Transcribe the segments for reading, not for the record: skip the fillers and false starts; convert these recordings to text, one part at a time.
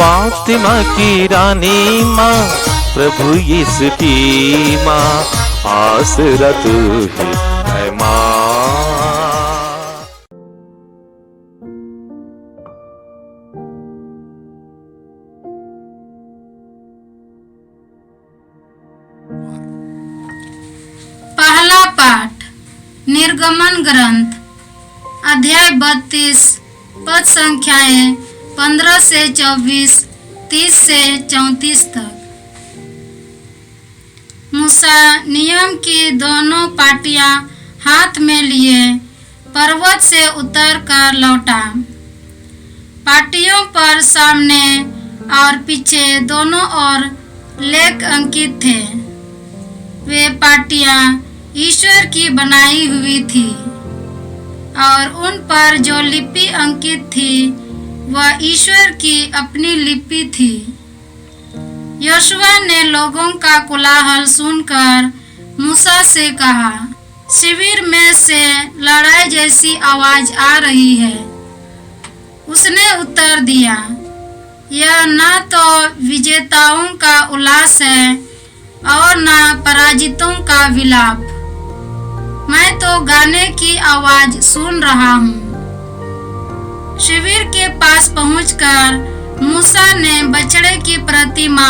फातिमा की रानी माँ, प्रभु यीशु की माँ, आसरा तू ही है माँ। पहला पाठ निर्गमन ग्रंथ अध्याय 32 पद संख्याएं 15 से 24, 30 से 34 तक। मूसा नियम की दोनों पाटियां हाथ में लिए पर्वत से उतर कर लौटा। पाटियों पर सामने और पीछे दोनों ओर लेख अंकित थे। वे पाटियां ईश्वर की बनाई हुई थी और उन पर जो लिपि अंकित थी वह ईश्वर की अपनी लिपि थी। यहोशुआ ने लोगों का कोलाहल सुनकर मूसा से कहा, शिविर में से लड़ाई जैसी आवाज आ रही है। उसने उत्तर दिया, यह न तो विजेताओं का उल्लास है और न पराजितों का विलाप। मैं तो गाने की आवाज सुन रहा हूँ। शिविर के पास पहुंचकर मूसा ने बछड़े की प्रतिमा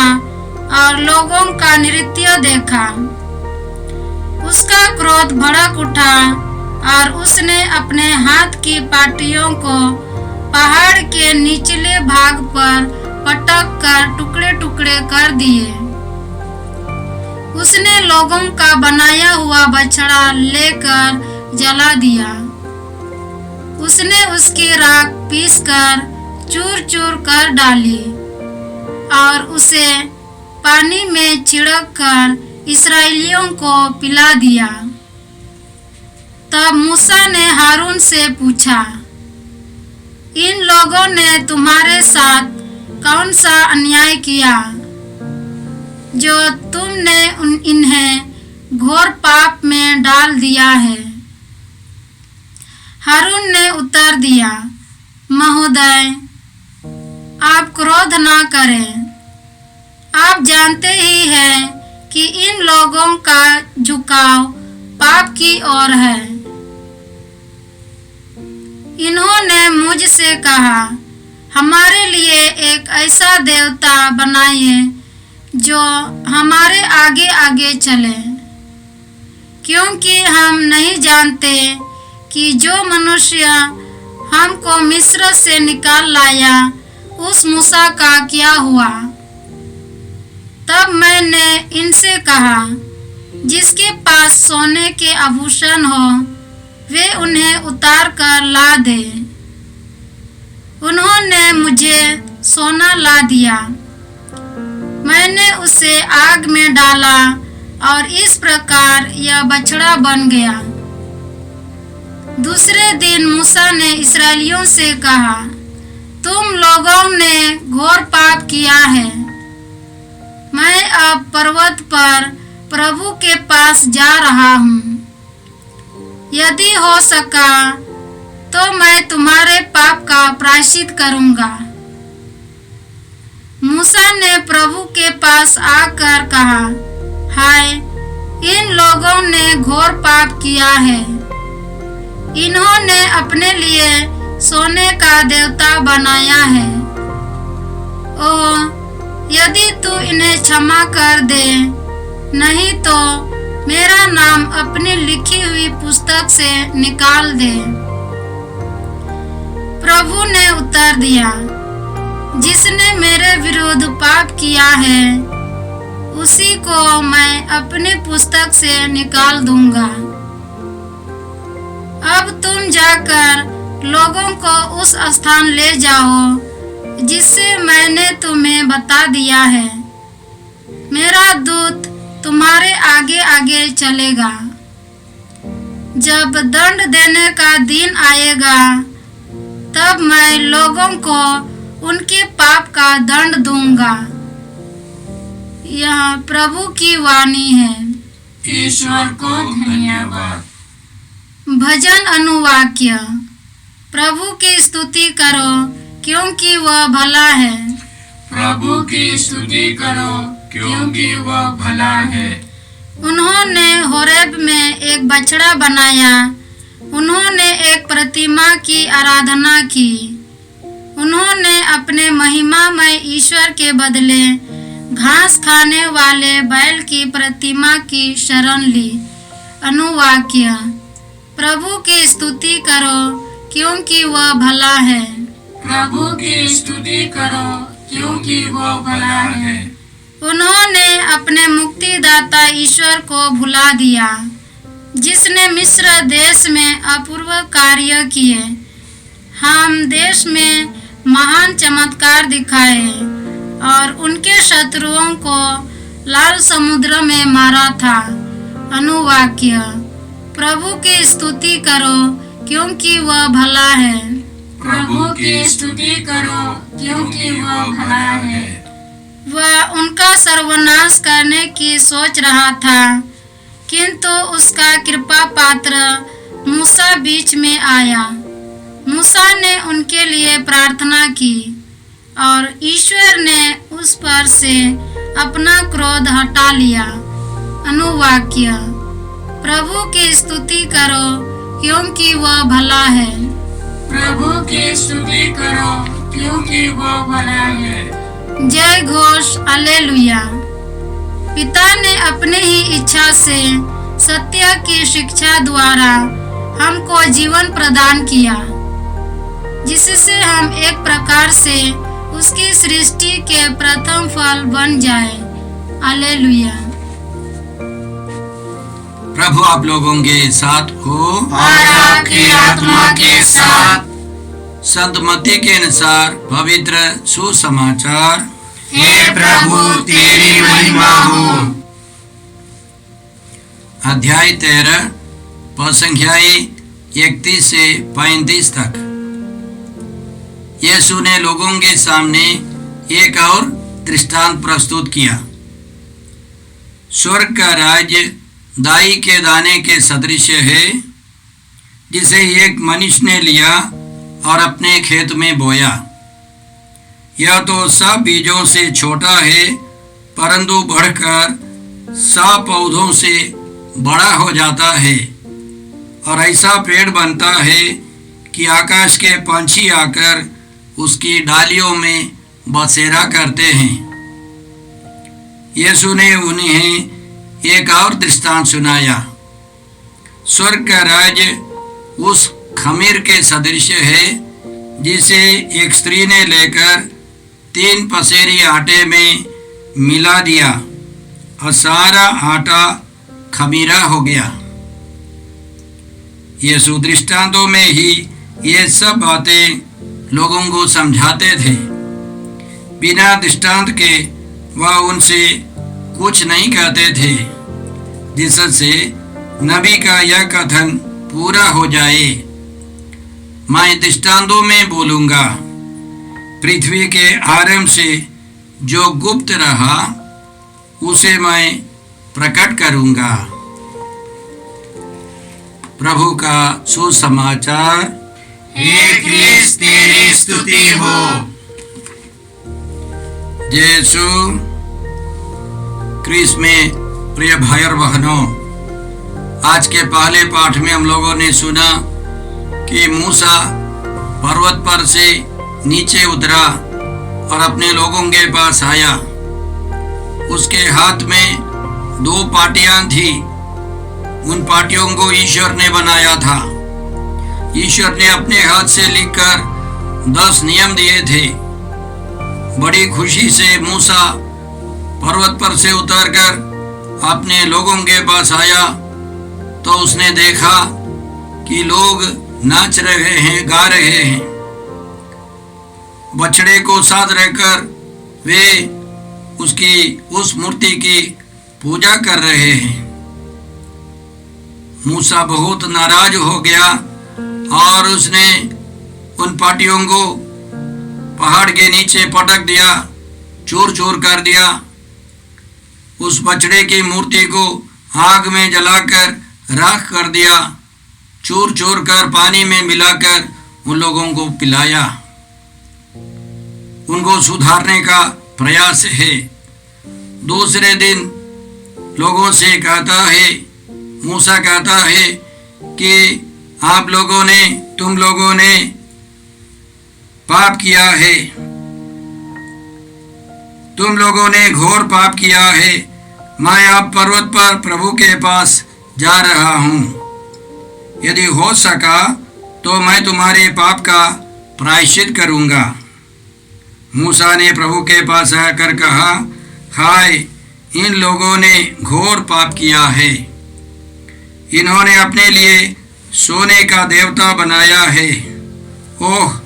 और लोगों का नृत्य देखा। उसका क्रोध भड़क उठा और उसने अपने हाथ की पाटियों को पहाड़ के निचले भाग पर पटक कर टुकड़े टुकड़े कर दिए। उसने लोगों का बनाया हुआ बछड़ा लेकर जला दिया। उसने उसकी राख पीसकर चूर चूर कर डाली और उसे पानी में छिड़क कर इस्राएलियों को पिला दिया। तब मूसा ने हारून से पूछा, इन लोगों ने तुम्हारे साथ कौन सा अन्याय किया जो तुमने इन्हें घोर पाप में डाल दिया है? हारून ने उत्तर दिया, महोदय, आप क्रोध ना करें। आप जानते ही हैं कि इन लोगों का झुकाव पाप की ओर है। इन्होंने मुझसे कहा, हमारे लिए एक ऐसा देवता बनाइए जो हमारे आगे आगे चले, क्योंकि हम नहीं जानते कि जो मनुष्य हमको मिस्र से निकाल लाया उस मूसा का क्या हुआ। तब मैंने इनसे कहा, जिसके पास सोने के आभूषण हो वे उन्हें उतार कर ला दे। उन्होंने मुझे सोना ला दिया। मैंने उसे आग में डाला और इस प्रकार यह बछड़ा बन गया। दूसरे दिन मूसा ने इस्राएलियों से कहा, तुम लोगों ने घोर पाप किया है। मैं अब पर्वत पर प्रभु के पास जा रहा हूँ। यदि हो सका तो मैं तुम्हारे पाप का प्रायश्चित करूँगा। मूसा ने प्रभु के पास आकर कहा, हाय, इन लोगों ने घोर पाप किया है। इन्होंने अपने लिए सोने का देवता बनाया है। ओह, यदि तू इन्हें क्षमा कर दे, नहीं तो मेरा नाम अपनी लिखी हुई पुस्तक से निकाल दे। प्रभु ने उत्तर दिया, जिसने मेरे विरुद्ध पाप किया है उसी को मैं अपनी पुस्तक से निकाल दूंगा। अब तुम जाकर लोगों को उस स्थान ले जाओ जिससे मैंने तुम्हें बता दिया है। मेरा दूत तुम्हारे आगे आगे चलेगा। जब दंड देने का दिन आएगा तब मैं लोगों को उनके पाप का दंड दूंगा। यह प्रभु की वाणी है। ईश्वर को धन्यवाद। भजन अनुवाक्य। प्रभु की स्तुति करो क्योंकि वह भला है। प्रभु की स्तुति करो, क्योंकि वह भला है। उन्होंने होरेब में एक बछड़ा बनाया, उन्होंने एक प्रतिमा की आराधना की। उन्होंने अपने महिमामय ईश्वर के बदले घास खाने वाले बैल की प्रतिमा की शरण ली। अनुवाक्य: प्रभु की स्तुति करो, क्योंकि वह भला है। प्रभु की स्तुति करो, क्योंकि वह भला है। उन्होंने अपने मुक्तिदाता ईश्वर को भुला दिया, जिसने मिस्र देश में अपूर्व कार्य किए, हम देश में महान चमत्कार दिखाए और उनके शत्रुओं को लाल समुद्र में मारा था। अनुवाक्य: प्रभु की स्तुति करो, क्योंकि वह भला है। प्रभु की स्तुति करो, क्योंकि वह भला है। वह उनका सर्वनाश करने की सोच रहा था, किंतु उसका कृपा पात्र मूसा बीच में आया। मूसा ने उनके लिए प्रार्थना की और ईश्वर ने उस पर से अपना क्रोध हटा लिया। अनुवाक्य: प्रभु की स्तुति करो, क्योंकि वह भला है। प्रभु की स्तुति करो, क्योंकि वह भला है। जय घोष हालेलुया। पिता ने अपने ही इच्छा से सत्य की शिक्षा द्वारा हमको जीवन प्रदान किया, जिससे हम एक प्रकार से उसकी सृष्टि के प्रथम फल बन जाए। हालेलुया। प्रभु आप लोगों के साथ हो और आपकी आत्मा के साथ। संत मत्ती के अनुसार पवित्र सुसमाचार। हे प्रभु, तेरी महिमा हो। अध्याय 13 पद संख्याएं 31 से 35 तक। यीशु ने लोगों के सामने एक और दृष्टांत प्रस्तुत किया। स्वर्ग का राज्य दाई के दाने के सदृश है, जिसे एक मनुष्य ने लिया और अपने खेत में बोया। यह तो सब बीजों से छोटा है, परंतु बढ़कर 100 पौधों से बड़ा हो जाता है और ऐसा पेड़ बनता है कि आकाश के पंछी आकर उसकी डालियों में बसेरा करते हैं। यीशु ने उन्हें एक और दृष्टांत सुनाया। स्वर्ग का राज्य उस खमीर के सदृश है, जिसे एक स्त्री ने लेकर 3 पसेरी आटे में मिला दिया और सारा आटा खमीरा हो गया। यीशु दृष्टांतों में ही ये सब बातें लोगों को समझाते थे। बिना दृष्टांत के वह उनसे कुछ नहीं कहते थे, जिससे नबी का यह कथन पूरा हो जाए, मैं दृष्टांतों में बोलूंगा। पृथ्वी के आरंभ से जो गुप्त रहा, उसे मैं प्रकट करूंगा। प्रभु का सुसमाचार। हे क्रिस्त, तेरी स्तुति हो। यीशु क्रिस्त में प्रिय भाई और बहनों, आज के पहले पाठ में हम लोगों ने सुना कि मूसा पर्वत पर से नीचे उतरा और अपने लोगों के पास आया। उसके हाथ में 2 पाटियां थी। उन पाटियों को ईश्वर ने बनाया था। ईश्वर ने अपने हाथ से लिखकर 10 नियम दिए थे। बड़ी खुशी से मूसा पर्वत पर से उतरकर अपने लोगों के पास आया, तो उसने देखा कि लोग नाच रहे हैं, गा रहे हैं। बछड़े को साथ रहकर वे उस मूर्ति की पूजा कर रहे हैं। मूसा बहुत नाराज हो गया और उसने उन पाटियों को पहाड़ के नीचे पटक दिया, चूर चूर कर दिया। उस बछड़े की मूर्ति को आग में जलाकर राख कर दिया, चूर चूर कर पानी में मिलाकर उन लोगों को पिलाया। उनको सुधारने का प्रयास है। दूसरे दिन लोगों से कहता है, मूसा कहता है कि तुम लोगों ने पाप किया है, तुम लोगों ने घोर पाप किया है। मैं अब पर्वत पर प्रभु के पास जा रहा हूँ। यदि हो सका तो मैं तुम्हारे पाप का प्रायश्चित करूँगा। मूसा ने प्रभु के पास आकर कहा, हाय, इन लोगों ने घोर पाप किया है। इन्होंने अपने लिए सोने का देवता बनाया है। ओह,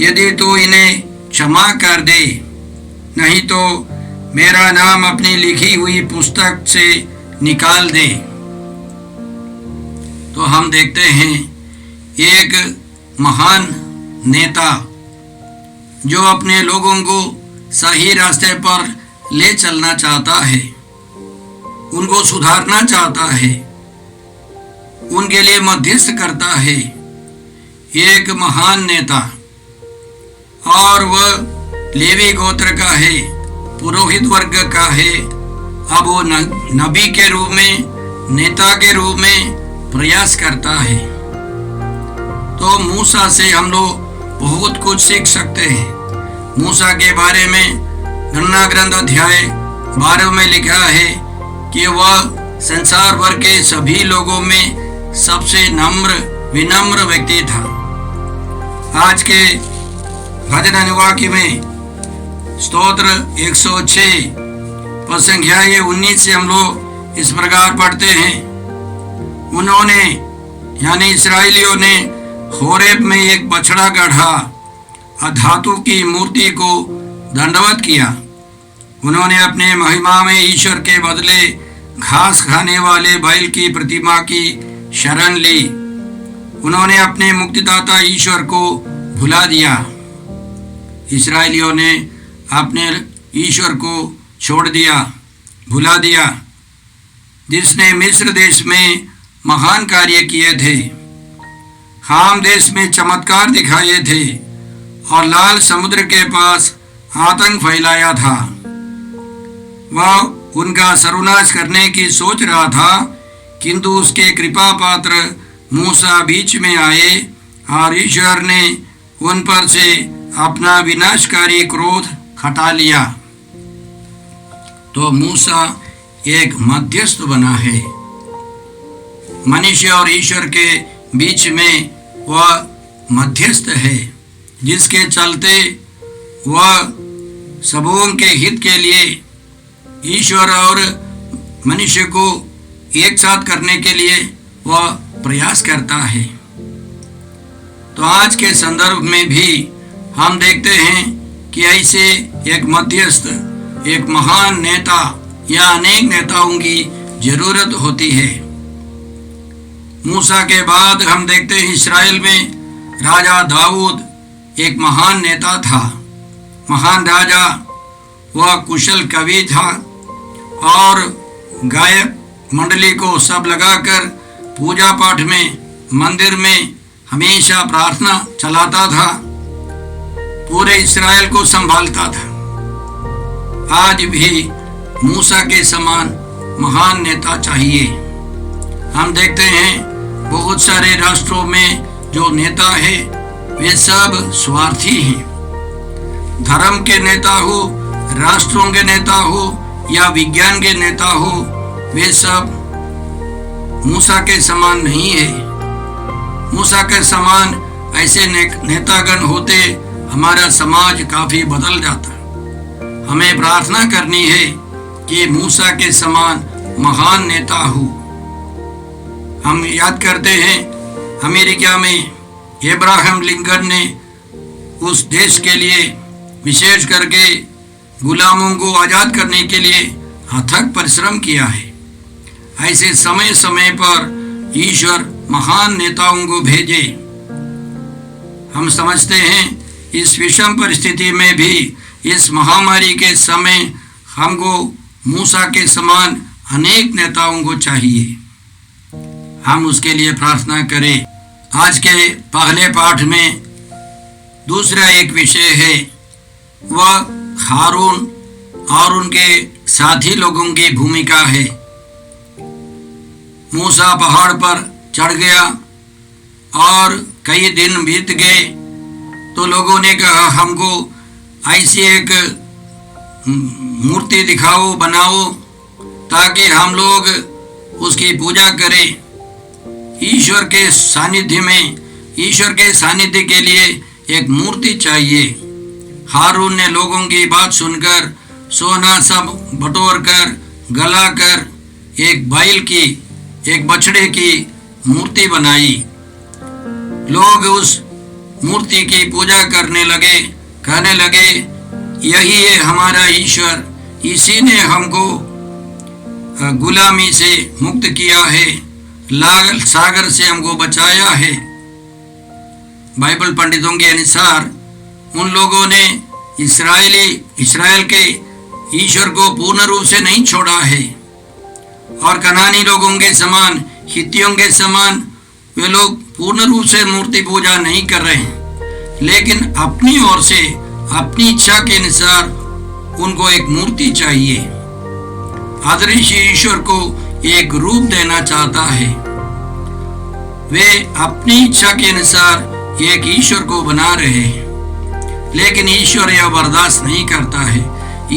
यदि तू इन्हें क्षमा कर दे, नहीं तो मेरा नाम अपनी लिखी हुई पुस्तक से निकाल दे। तो हम देखते हैं एक महान नेता जो अपने लोगों को सही रास्ते पर ले चलना चाहता है, उनको सुधारना चाहता है, उनके लिए मध्यस्थ करता है। एक महान नेता, और वह लेवी गोत्र का है, पुरोहित वर्ग का है। अब वो नबी के रूप में, नेता के रूप में प्रयास करता है। तो मूसा से हम लोग बहुत कुछ सीख सकते हैं। मूसा के बारे में गणना ग्रंथ अध्याय 12 में लिखा है कि वह संसार भर के सभी लोगों में सबसे विनम्र व्यक्ति था। आज के भजन अनुवाक्य में स्तोत्र 106 पद संख्या 19 से हम लोग इस प्रकार पढ़ते हैं, उन्होंने यानी इसराइलियों ने होरेब में एक बछड़ा गढ़ा और धातु की मूर्ति को दंडवत किया। उन्होंने अपने महिमा में ईश्वर के बदले घास खाने वाले बैल की प्रतिमा की शरण ली। उन्होंने अपने मुक्तिदाता ईश्वर को भुला दिया। इस्राएलियों ने अपने ईश्वर को छोड़ दिया, भुला दिया, जिसने मिस्र देश में महान कार्य किए थे, हाम देश में चमत्कार दिखाए थे और लाल समुद्र के पास आतंक फैलाया था। वह उनका सर्वनाश करने की सोच रहा था, किंतु उसके कृपा पात्र मूसा बीच में आए और ईश्वर ने उन पर से अपना विनाशकारी क्रोध हटा लिया। तो मूसा एक मध्यस्थ बना है। मनुष्य और ईश्वर के बीच में वह मध्यस्थ है, जिसके चलते वह सबों के हित के लिए ईश्वर और मनुष्य को एक साथ करने के लिए वह प्रयास करता है। तो आज के संदर्भ में भी हम देखते हैं कि ऐसे एक मध्यस्थ, एक महान नेता या अनेक नेताओं की जरूरत होती है। मूसा के बाद हम देखते हैं इस्राएल में राजा दाऊद एक महान नेता था, महान राजा। वह कुशल कवि था और गायक मंडली को सब लगाकर पूजा पाठ में, मंदिर में हमेशा प्रार्थना चलाता था, पूरे इस्राएल को संभालता था। आज भी मूसा के समान महान नेता चाहिए। हम देखते हैं बहुत सारे राष्ट्रों में जो नेता है वे सब स्वार्थी हैं। धर्म के नेता हो, राष्ट्रों के नेता हो या विज्ञान के नेता हो, वे सब मूसा के समान नहीं है। मूसा के समान ऐसे नेतागण होते हमारा समाज काफी बदल जाता। हमें प्रार्थना करनी है कि मूसा के समान महान नेता हो। हम याद करते हैं अमेरिका में अब्राहम लिंकन ने उस देश के लिए, विशेष करके गुलामों को आज़ाद करने के लिए अथक परिश्रम किया है। ऐसे समय समय पर ईश्वर महान नेताओं को भेजे। हम समझते हैं इस विषम परिस्थिति में भी, इस महामारी के समय हमको मूसा के समान अनेक नेताओं को चाहिए। हम उसके लिए प्रार्थना करें। आज के पहले पाठ में दूसरा एक विषय है, वह हारून और उनके साथी लोगों की भूमिका है। मूसा पहाड़ पर चढ़ गया और कई दिन बीत गए तो लोगों ने कहा हमको ऐसी एक मूर्ति दिखाओ, बनाओ, ताकि हम लोग उसकी पूजा करें। ईश्वर के सानिध्य में, ईश्वर के सानिध्य के लिए एक मूर्ति चाहिए। हारून ने लोगों की बात सुनकर सोना सब बटोर कर गला कर एक बैल की, एक बछड़े की मूर्ति बनाई। लोग उस मूर्ति की पूजा करने लगे, कहने लगे यही है हमारा ईश्वर, इसी ने हमको गुलामी से मुक्त किया है, लाल सागर से हमको बचाया है। बाइबल पंडितों के अनुसार उन लोगों ने इस्राएल के ईश्वर को पूर्ण रूप से नहीं छोड़ा है और कनानी लोगों के समान, हित्तियों के समान वे लोग पूर्ण रूप से मूर्ति पूजा नहीं कर रहे हैं, लेकिन अपनी ओर से, अपनी इच्छा के अनुसार उनको एक मूर्ति चाहिए। अदृश्य ईश्वर को एक रूप देना चाहता है। वे अपनी इच्छा के अनुसार एक ईश्वर को बना रहे हैं, लेकिन ईश्वर यह बर्दाश्त नहीं करता है।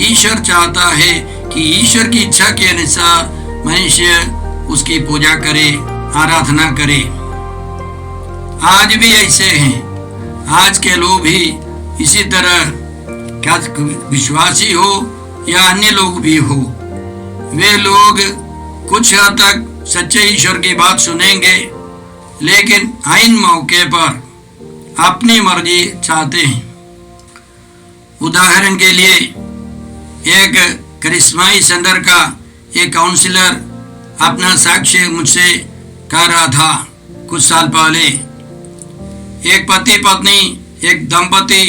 ईश्वर चाहता है कि ईश्वर की इच्छा के अनुसार मनुष्य उसकी पूजा करे, आराधना करे। आज भी ऐसे हैं, आज के लोग भी इसी तरह, क्या विश्वासी हो या अन्य लोग भी हो, वे लोग कुछ हद तक सच्चे ईश्वर की बात सुनेंगे, लेकिन आइन मौके पर अपनी मर्जी चाहते हैं। उदाहरण के लिए एक करिश्माई सेंटर का एक काउंसलर अपना साक्ष्य मुझसे कह रहा था कुछ साल पहले। एक पति पत्नी, एक दंपति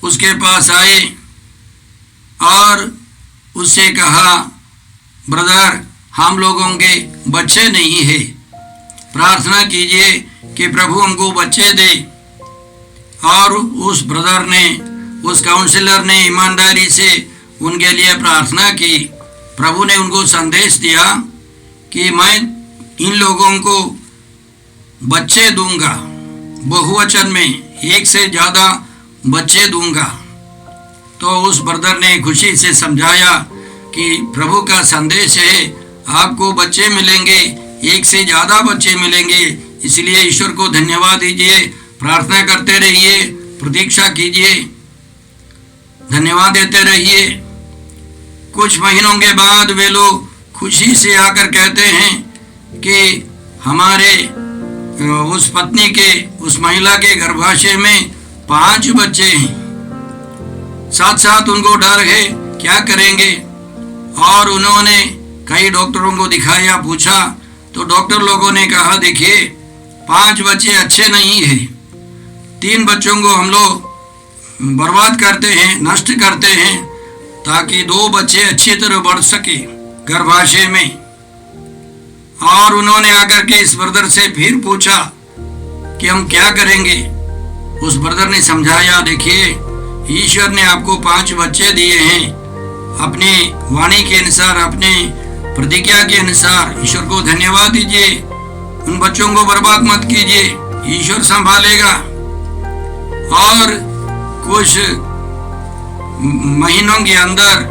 उसके पास आए और उससे कहा, ब्रदर हम लोगों के बच्चे नहीं है, प्रार्थना कीजिए कि प्रभु हमको बच्चे दे। और उस ब्रदर ने, उस काउंसलर ने ईमानदारी से उनके लिए प्रार्थना की। प्रभु ने उनको संदेश दिया कि मैं इन लोगों को बच्चे दूंगा, बहुवचन में एक से ज़्यादा बच्चे दूंगा। तो उस ब्रदर ने खुशी से समझाया कि प्रभु का संदेश है, आपको बच्चे मिलेंगे, एक से ज़्यादा बच्चे मिलेंगे, इसलिए ईश्वर को धन्यवाद दीजिए, प्रार्थना करते रहिए, प्रतीक्षा कीजिए, धन्यवाद देते रहिए। कुछ महीनों के बाद वे लोग खुशी से आकर कहते हैं कि हमारे उस पत्नी के, उस महिला के गर्भाशय में 5 बच्चे हैं। साथ साथ उनको डर है क्या करेंगे, और उन्होंने कई डॉक्टरों को दिखाया, पूछा तो डॉक्टर लोगों ने कहा देखिए 5 बच्चे अच्छे नहीं है, 3 बच्चों को हम लोग बर्बाद करते हैं, नष्ट करते हैं, ताकि 2 बच्चे अच्छी तरह बढ़ सके गर्भाशय में। और उन्होंने आकर के इस ब्रदर से फिर पूछा कि हम क्या करेंगे। उस ब्रदर ने समझाया, देखिए ईश्वर ने आपको 5 बच्चे दिए हैं, अपने वाणी के अनुसार, अपने प्रतिज्ञा के अनुसार ईश्वर को धन्यवाद दीजिए, उन बच्चों को बर्बाद मत कीजिए, ईश्वर संभालेगा। और कुछ महीनों के अंदर,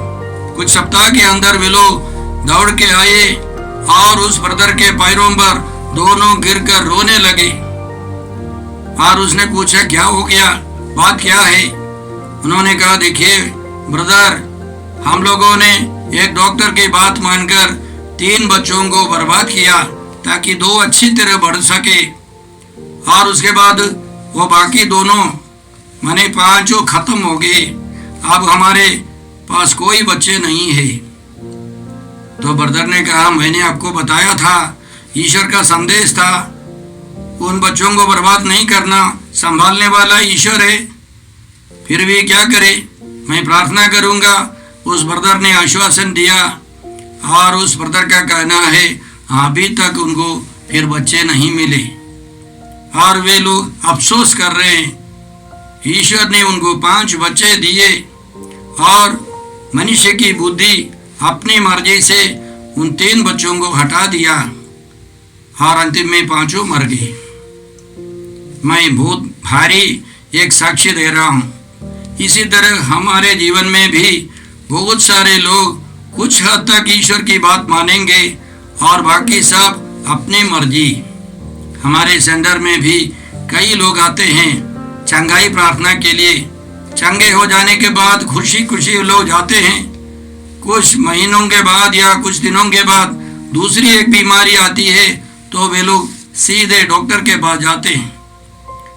कुछ सप्ताह के अंदर वे लोग दौड़ के आए और उस ब्रदर के पैरों पर दोनों गिरकर रोने लगे। और उसने पूछा क्या हो गया, बात क्या है। उन्होंने कहा देखिए ब्रदर, हम लोगों ने एक डॉक्टर की बात मानकर 3 बच्चों को बर्बाद किया ताकि 2 अच्छी तरह बढ़ सके, और उसके बाद वो बाकी दोनों माने 5 खत्म हो गए। अब हमारे पास कोई बच्चे नहीं है। तो ब्रदर ने कहा मैंने आपको बताया था, ईश्वर का संदेश था, उन बच्चों को बर्बाद नहीं करना, संभालने वाला ईश्वर है, फिर भी क्या करे, मैं प्रार्थना करूंगा। उस ब्रदर ने आश्वासन दिया और उस ब्रदर का कहना है अभी तक उनको फिर बच्चे नहीं मिले और वे लोग अफसोस कर रहे हैं। ईश्वर ने उनको 5 बच्चे दिए और मनुष्य की बुद्धि अपनी मर्जी से उन 3 बच्चों को हटा दिया और अंतिम में 5 मर गए। मैं बहुत भारी एक साक्ष्य दे रहा हूँ। इसी तरह हमारे जीवन में भी बहुत सारे लोग कुछ हद तक ईश्वर की बात मानेंगे और बाकी सब अपनी मर्जी। हमारे सेंटर में भी कई लोग आते हैं चंगाई प्रार्थना के लिए। चंगे हो जाने के बाद खुशी खुशी लोग जाते हैं। कुछ महीनों के बाद या कुछ दिनों के बाद दूसरी एक बीमारी आती है तो वे लोग सीधे डॉक्टर के पास जाते हैं।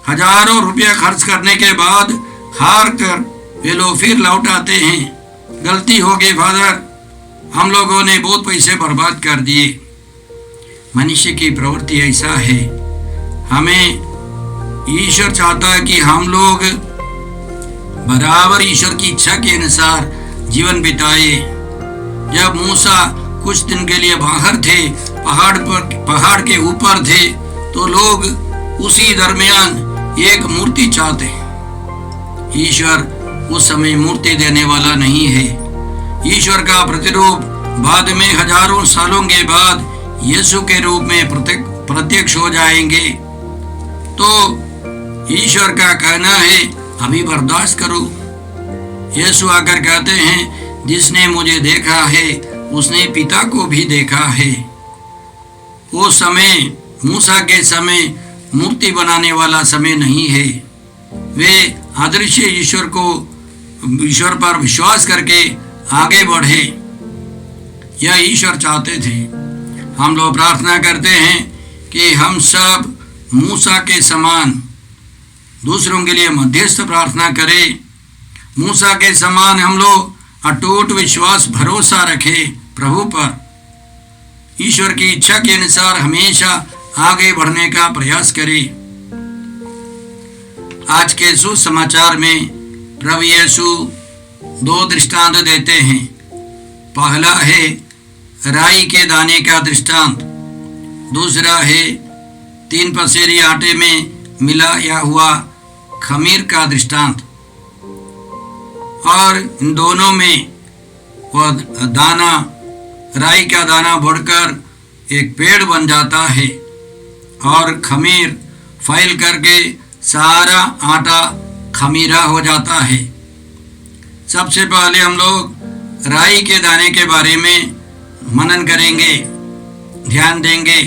हजारों रुपया खर्च करने के बाद हार कर वे लोग फिर लौट आते हैं। गलती हो गई फादर, हम लोगों ने बहुत पैसे बर्बाद कर दिए। मनुष्य की प्रवृत्ति ऐसा है। हमें ईश्वर चाहता है कि हम लोग बराबर ईश्वर की इच्छा के अनुसार जीवन बिताए। जब मूसा कुछ दिन के लिए बाहर थे, पहाड़ के ऊपर थे, तो लोग उसी दरमियान एक मूर्ति चाहते। ईश्वर उस समय मूर्ति देने वाला नहीं है। ईश्वर का प्रतिरूप बाद में हजारों सालों के बाद यीशु के रूप में प्रत्यक्ष हो जाएंगे। तो ईश्वर का कहना है अभी बर्दाश्त करो। यीशु आकर कहते हैं जिसने मुझे देखा है उसने पिता को भी देखा है। वो समय मूसा के समय मूर्ति बनाने वाला समय नहीं है। वे अदृश्य ईश्वर पर विश्वास करके आगे बढ़े। यह ईश्वर चाहते थे। हम लोग प्रार्थना करते हैं कि हम सब मूसा के समान दूसरों के लिए मध्यस्थ प्रार्थना करें। मूसा के समान हम लोग अटूट विश्वास भरोसा रखें प्रभु पर। ईश्वर की इच्छा के अनुसार हमेशा आगे बढ़ने का प्रयास करें। आज के सुसमाचार में प्रभु यीशु 2 दृष्टांत देते हैं। पहला है राई के दाने का दृष्टांत, दूसरा है 3 पसेरी आटे में मिलाया हुआ खमीर का दृष्टांत। और इन दोनों में वह दाना, राई का दाना बढ़कर एक पेड़ बन जाता है और खमीर फैल करके सारा आटा खमीरा हो जाता है। सबसे पहले हम लोग राई के दाने के बारे में मनन करेंगे, ध्यान देंगे।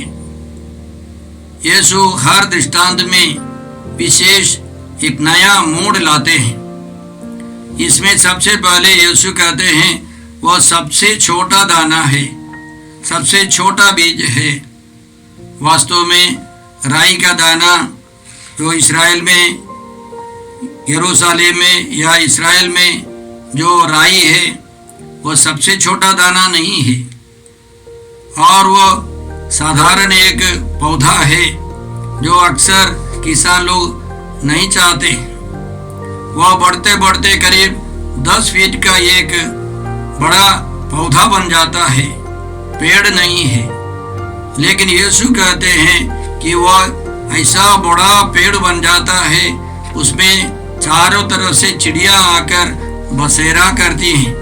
यीशु हर दृष्टांत में विशेष एक नया मोड़ लाते हैं। इसमें सबसे पहले यीशु कहते हैं वह सबसे छोटा दाना है, सबसे छोटा बीज है। वास्तव में राई का दाना जो इस्राएल में, यरूशलेम में या इस्राएल में जो राई है वह सबसे छोटा दाना नहीं है और वह साधारण एक पौधा है जो अक्सर किसान लोग नहीं चाहते। वह बढ़ते बढ़ते करीब 10 फीट का एक बड़ा पौधा बन जाता है, पेड़ नहीं है। लेकिन यीशु कहते हैं कि वह ऐसा बड़ा पेड़ बन जाता है, उसमें चारों तरफ से चिड़िया आकर बसेरा करती हैं।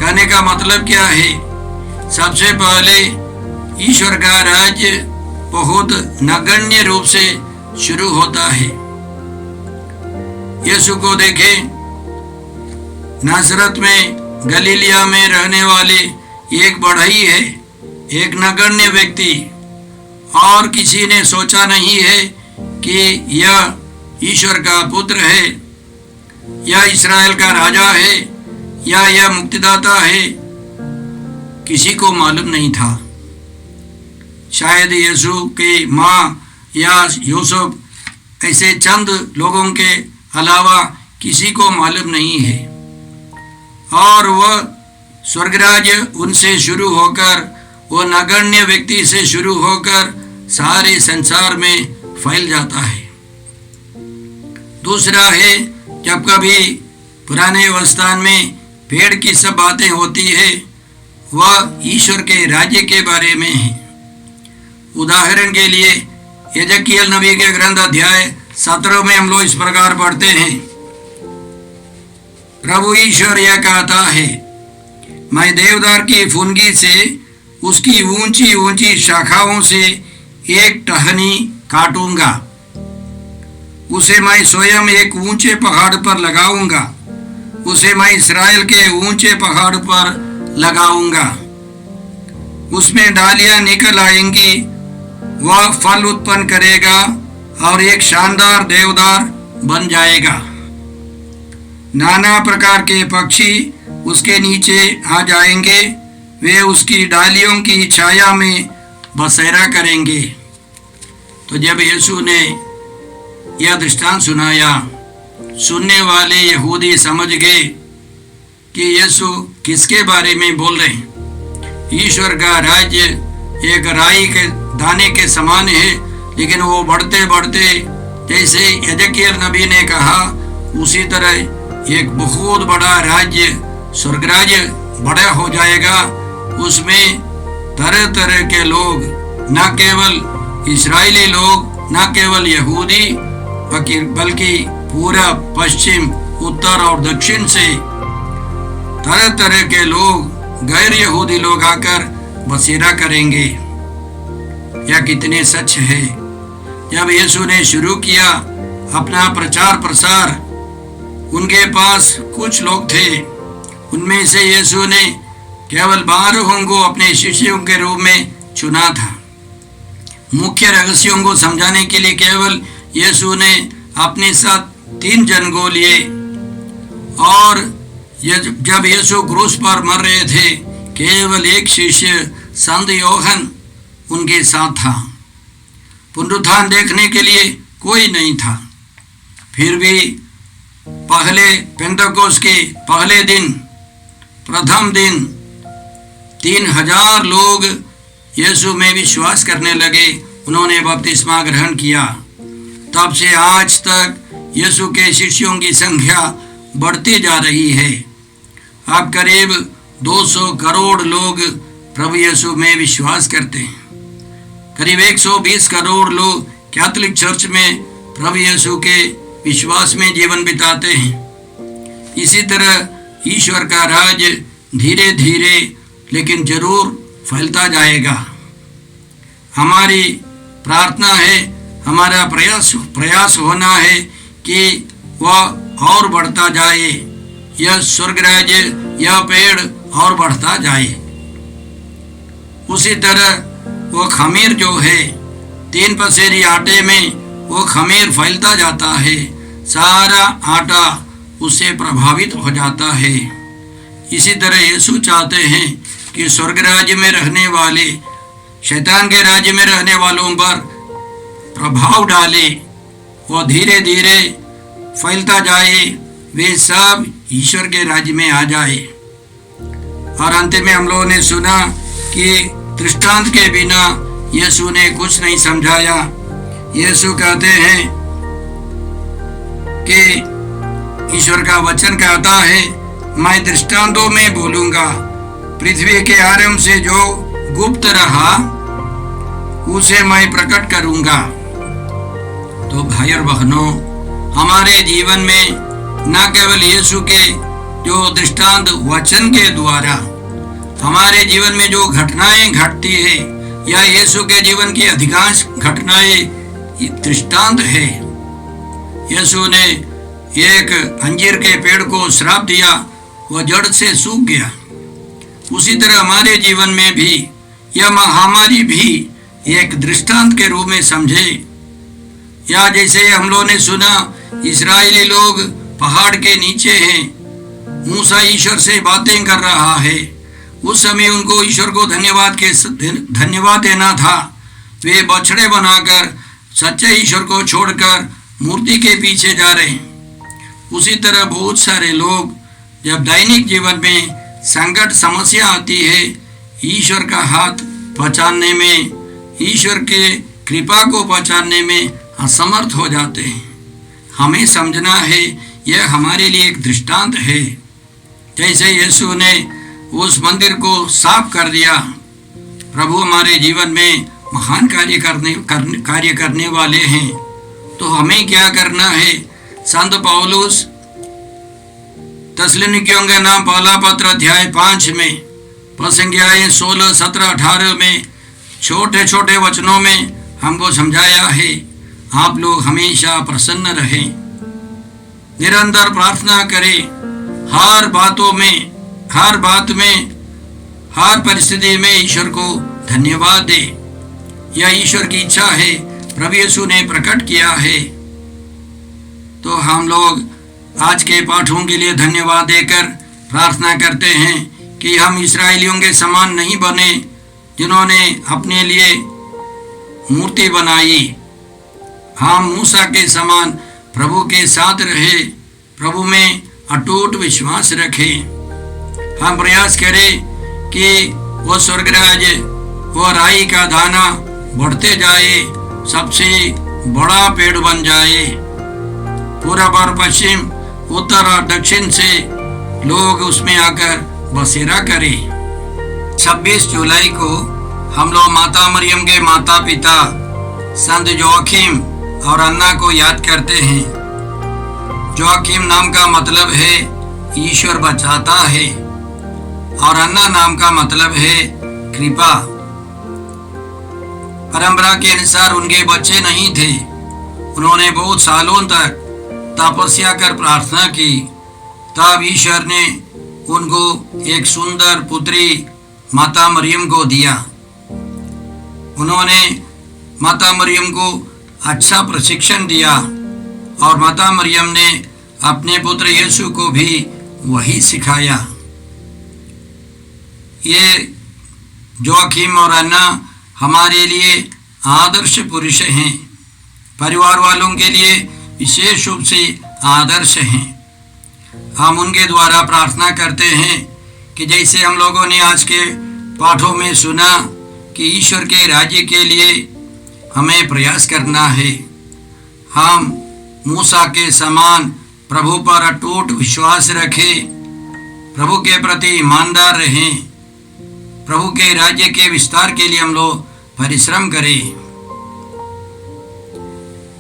कहने का मतलब क्या है? सबसे पहले ईश्वर का राज्य बहुत नगण्य रूप से शुरू होता है। यीशु को देखें, नासरत में गलीलिया में रहने वाले एक बढ़ई है, एक नगण्य व्यक्ति, और किसी ने सोचा नहीं है कि यह ईश्वर का पुत्र है, यह इस्राएल का राजा है या यह मुक्तिदाता है। किसी को मालूम नहीं था। शायद यीशु की माँ या यूसुफ ऐसे चंद लोगों के अलावा किसी को मालूम नहीं है। और वह स्वर्गराज्य उनसे शुरू होकर, वो नगण्य व्यक्ति से शुरू होकर सारे संसार में फैल जाता है। दूसरा है, जब कभी पुराने अवस्थान में पेड़ की सब बातें होती है, वह ईश्वर के राज्य के बारे में है। उदाहरण के लिए यजकियल नबी के ग्रंथ अध्याय 17 में हम लोग इस प्रकार पढ़ते हैं, प्रभु ईश्वर यह कहता है, मैं देवदार की फुनगी से, उसकी ऊंची ऊंची शाखाओं से एक टहनी काटूंगा। उसे मैं स्वयं एक ऊंचे पहाड़ पर लगाऊंगा। उसे मैं इस्राएल के ऊंचे पहाड़ पर लगाऊंगा। उसमें डालियां निकल आएंगी। वह फल उत्पन्न करेगा और एक शानदार देवदार बन जाएगा। नाना प्रकार के पक्षी उसके नीचे आ जाएंगे। वे उसकी डालियों की छाया में बसेरा करेंगे। तो जब यीशु ने यह दृष्टांत सुनाया, सुनने वाले यहूदी समझ गए कि यीशु किसके बारे में बोल रहे हैं। ईश्वर का राज्य एक राई के दाने के समान है, लेकिन वो बढ़ते बढ़ते, जैसे यजकियेल नबी ने कहा, उसी तरह एक बहुत बड़ा राज्य, स्वर्ग राज्य बड़ा हो जाएगा। उसमें तरह तरह के लोग, न केवल इस्राएली लोग, न केवल यहूदी, बल्कि पूरा पश्चिम, उत्तर और दक्षिण से तरह तरह के लोग, गैर यहूदी लोग आकर बसेरा करेंगे। यह कितने सच है। जब यीशु ने शुरू किया अपना प्रचार प्रसार, उनके पास कुछ लोग थे। उनमें से यीशु ने केवल 12 को अपने शिष्यों के रूप में चुना था। मुख्य रहस्यों को समझाने के लिए केवल यीशु ने अपने साथ 3 जन को लिए। और जब यीशु क्रूस पर मर रहे थे, केवल एक शिष्य संत योहन उनके साथ था। पुनरुत्थान देखने के लिए कोई नहीं था। फिर भी पहले पेंतकोस्त के पहले दिन, प्रथम दिन 3000 लोग यीशु में विश्वास करने लगे। उन्होंने बपतिस्मा ग्रहण किया। तब से आज तक यीशु के शिष्यों की संख्या बढ़ती जा रही है। अब करीब 200 करोड़ लोग प्रभु यीशु में विश्वास करते हैं। करीब 120 करोड़ लोग कैथोलिक चर्च में प्रभु यीशु के विश्वास में जीवन बिताते हैं। इसी तरह ईश्वर का राज धीरे धीरे लेकिन जरूर फैलता जाएगा। हमारी प्रार्थना है, हमारा प्रयास होना है कि वह और बढ़ता जाए। यह स्वर्ग राज्य, यह पेड़ और बढ़ता जाए। उसी तरह वो खमीर जो है, 3 पसेरी आटे में वो खमीर फैलता जाता है, सारा आटा उससे प्रभावित हो जाता है। इसी तरह यीशु चाहते हैं कि स्वर्ग राज्य में रहने वाले शैतान के राज्य में रहने वालों पर प्रभाव डाले, वो धीरे धीरे फैलता जाए, वे सब ईश्वर के राज्य में आ जाए। और अंत में हम लोगों ने सुना कि दृष्टांत के बिना यीशु ने कुछ नहीं समझाया। यीशु कहते हैं कि ईश्वर का वचन कहता है, मैं दृष्टांतों में बोलूंगा। पृथ्वी के आरंभ से जो गुप्त रहा उसे मैं प्रकट करूंगा। तो भाई और बहनों, हमारे जीवन में न केवल यीशु के जो दृष्टांत वचन के द्वारा हमारे जीवन में जो घटनाएं घटती है, या यीशु के जीवन की अधिकांश घटनाएं दृष्टांत है। यीशु ने एक अंजीर के पेड़ को श्राप दिया, वह जड़ से सूख गया। उसी तरह हमारे जीवन में भी यह महामारी भी एक दृष्टांत के रूप में समझे। या जैसे हम लोगों ने सुना, इस्राएली लोग पहाड़ के नीचे हैं, मूसा ईश्वर से बातें कर रहा है। उस समय उनको ईश्वर को धन्यवाद देना था। वे बछड़े बनाकर सच्चे ईश्वर को छोड़कर मूर्ति के पीछे जा रहे हैं। उसी तरह बहुत सारे लोग जब दैनिक जीवन में संकट समस्या आती है, ईश्वर का हाथ पहचानने में, ईश्वर के कृपा को पहचानने में असमर्थ हो जाते हैं। हमें समझना है यह हमारे लिए एक दृष्टांत है। जैसे यीशु ने उस मंदिर को साफ कर दिया, प्रभु हमारे जीवन में महान कार्य करने वाले हैं। तो हमें क्या करना है? संत पौलुस तस्सलुनीकियों का नाम पहला पत्र अध्याय 5 में, प्रसंगियाएं 16, 17, 18 में छोटे छोटे वचनों में हमको समझाया है, आप लोग हमेशा प्रसन्न रहें, निरंतर प्रार्थना करें, हर बात में हर परिस्थिति में ईश्वर को धन्यवाद दे। यह ईश्वर की इच्छा है, प्रभु यीशु ने प्रकट किया है। तो हम लोग आज के पाठों के लिए धन्यवाद देकर प्रार्थना करते हैं कि हम इस्राएलियों के समान नहीं बने, जिन्होंने अपने लिए मूर्ति बनाई। हम मूसा के समान प्रभु के साथ रहे, प्रभु में अटूट विश्वास रखें। हम प्रयास करें कि वो स्वर्गराज, वो राई का दाना बढ़ते जाए, सबसे बड़ा पेड़ बन जाए। पूरब और पश्चिम, उत्तर और दक्षिण से लोग उसमें आकर बसेरा करें। 26 जुलाई को हम लोग माता मरियम के माता पिता संत जोआखिम और अन्ना को याद करते हैं। जोआखिम नाम का मतलब है ईश्वर बचाता है और अन्ना नाम का मतलब है कृपा। परंपरा के अनुसार उनके बच्चे नहीं थे, उन्होंने बहुत सालों तक तपस्या कर प्रार्थना की, तब ईश्वर ने उनको एक सुंदर पुत्री माता मरियम को दिया। उन्होंने माता मरियम को अच्छा प्रशिक्षण दिया और माता मरियम ने अपने पुत्र यीशु को भी वही सिखाया। ये जोआखिम और अन्ना हमारे लिए आदर्श पुरुष हैं, परिवार वालों के लिए विशेष रूप से आदर्श हैं। हम उनके द्वारा प्रार्थना करते हैं कि जैसे हम लोगों ने आज के पाठों में सुना कि ईश्वर के राज्य के लिए हमें प्रयास करना है। हम मूसा के समान प्रभु पर अटूट विश्वास रखें, प्रभु के प्रति ईमानदार रहें, प्रभु के राज्य के विस्तार के लिए हम लोग परिश्रम करें।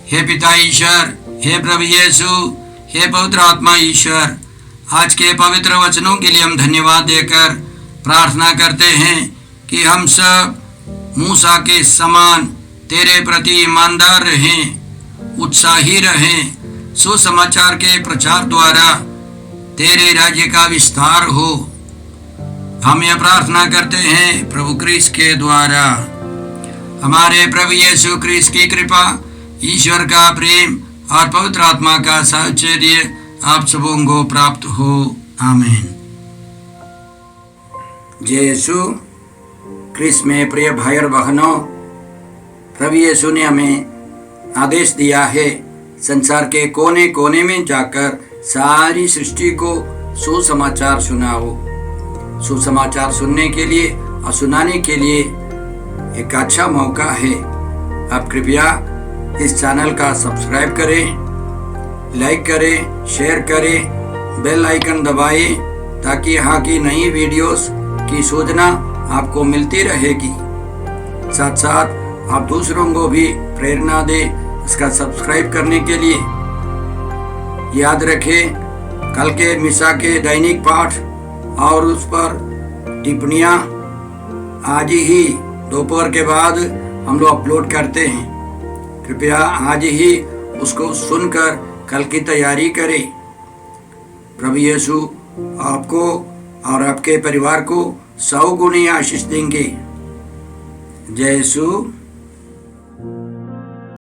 हे पिता ईश्वर, हे प्रभु यीशु, हे पवित्र आत्मा ईश्वर, आज के पवित्र वचनों के लिए हम धन्यवाद देकर प्रार्थना करते हैं कि हम सब मूसा के समान तेरे प्रति ईमानदार रहें, उत्साही रहें, सुसमाचार के प्रचार द्वारा तेरे राज्य का विस्तार हो। हम यह प्रार्थना करते हैं प्रभु क्रिस्त के द्वारा। हमारे प्रभु यीशु क्रिस्त की कृपा, ईश्वर का प्रेम और पवित्र आत्मा का साहचर्य आप सबों को प्राप्त हो। आमीन। जय यीशु क्रिस्त में प्रिय भाई और बहनों, प्रभु यीशु ने हमें आदेश दिया है संसार के कोने कोने में जाकर सारी सृष्टि को सुसमाचार सुनाओ। सुसमाचार सुनने के लिए और सुनाने के लिए एक अच्छा मौका है। आप कृपया इस चैनल का सब्सक्राइब करें, लाइक करें, शेयर करें, बेल आइकन दबाएं ताकि यहाँ की नई वीडियोस की सूचना आपको मिलती रहेगी। साथ साथ आप दूसरों को भी प्रेरणा दें इसका सब्सक्राइब करने के लिए। याद रखें, कल के मिसा के दैनिक पाठ और उस पर टिप्पणियाँ आज ही दोपहर के बाद हम लोग अपलोड करते हैं। कृपया आज ही उसको सुनकर कल की तैयारी करें। प्रभु यीशु आपको और आपके परिवार को 100 गुनी आशीष देंगे। जय यीशु।